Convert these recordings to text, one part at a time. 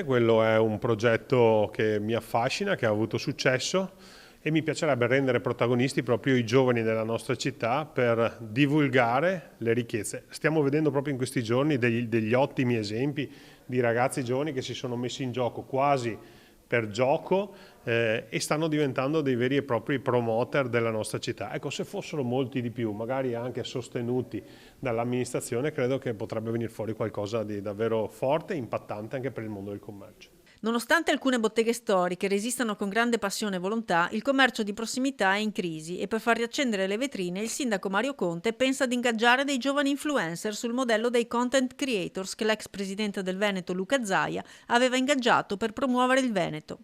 Quello è un progetto che mi affascina, che ha avuto successo e mi piacerebbe rendere protagonisti proprio i giovani della nostra città per divulgare le ricchezze. Stiamo vedendo proprio in questi giorni degli ottimi esempi di ragazzi giovani che si sono messi in gioco quasi per gioco e stanno diventando dei veri e propri promoter della nostra città. Ecco, se fossero molti di più, magari anche sostenuti dall'amministrazione, credo che potrebbe venire fuori qualcosa di davvero forte e impattante anche per il mondo del commercio. Nonostante alcune botteghe storiche resistano con grande passione e volontà, il commercio di prossimità è in crisi e per far riaccendere le vetrine il sindaco Mario Conte pensa ad ingaggiare dei giovani influencer sul modello dei content creators che l'ex presidente del Veneto Luca Zaia aveva ingaggiato per promuovere il Veneto.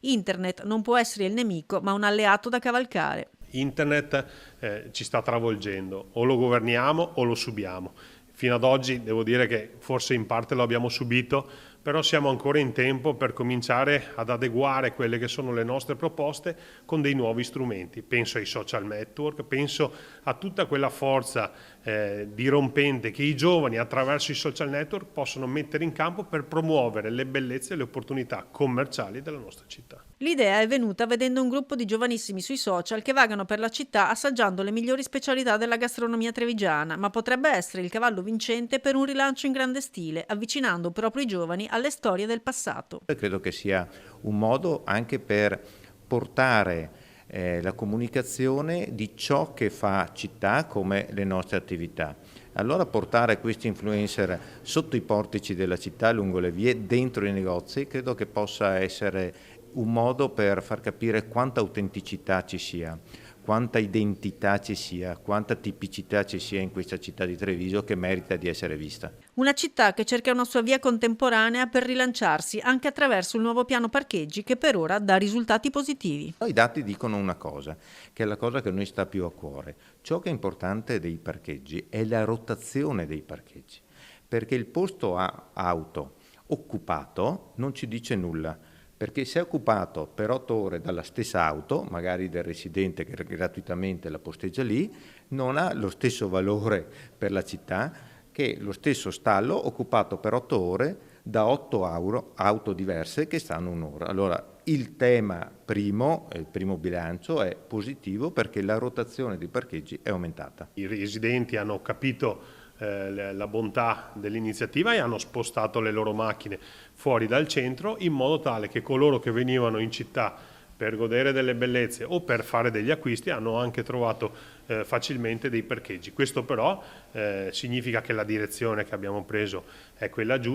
Internet non può essere il nemico, ma un alleato da cavalcare. Internet ci sta travolgendo, o lo governiamo o lo subiamo. Fino ad oggi devo dire che forse in parte lo abbiamo subito, però siamo ancora in tempo per cominciare ad adeguare quelle che sono le nostre proposte con dei nuovi strumenti. Penso ai social network, penso a tutta quella forza dirompente che i giovani attraverso i social network possono mettere in campo per promuovere le bellezze e le opportunità commerciali della nostra città. L'idea è venuta vedendo un gruppo di giovanissimi sui social che vagano per la città assaggiando le migliori specialità della gastronomia trevigiana, ma potrebbe essere il cavallo vincente per un rilancio in grande stile, avvicinando proprio i giovani alle storie del passato. Credo che sia un modo anche per portare la comunicazione di ciò che fa città come le nostre attività. Allora portare questi influencer sotto i portici della città, lungo le vie, dentro i negozi, credo che possa essere un modo per far capire quanta autenticità ci sia, quanta identità ci sia, quanta tipicità ci sia in questa città di Treviso che merita di essere vista. Una città che cerca una sua via contemporanea per rilanciarsi anche attraverso il nuovo piano parcheggi che per ora dà risultati positivi. I dati dicono una cosa, che è la cosa che a noi sta più a cuore. Ciò che è importante dei parcheggi è la rotazione dei parcheggi, perché il posto a auto occupato non ci dice nulla, perché se è occupato per 8 ore dalla stessa auto, magari del residente che gratuitamente la posteggia lì, non ha lo stesso valore per la città che lo stesso stallo occupato per 8 ore da 8 auto diverse che stanno un'ora. Allora il tema primo, il primo bilancio è positivo perché la rotazione dei parcheggi è aumentata. I residenti hanno capito la bontà dell'iniziativa e hanno spostato le loro macchine fuori dal centro in modo tale che coloro che venivano in città per godere delle bellezze o per fare degli acquisti hanno anche trovato facilmente dei parcheggi. Questo però significa che la direzione che abbiamo preso è quella giusta.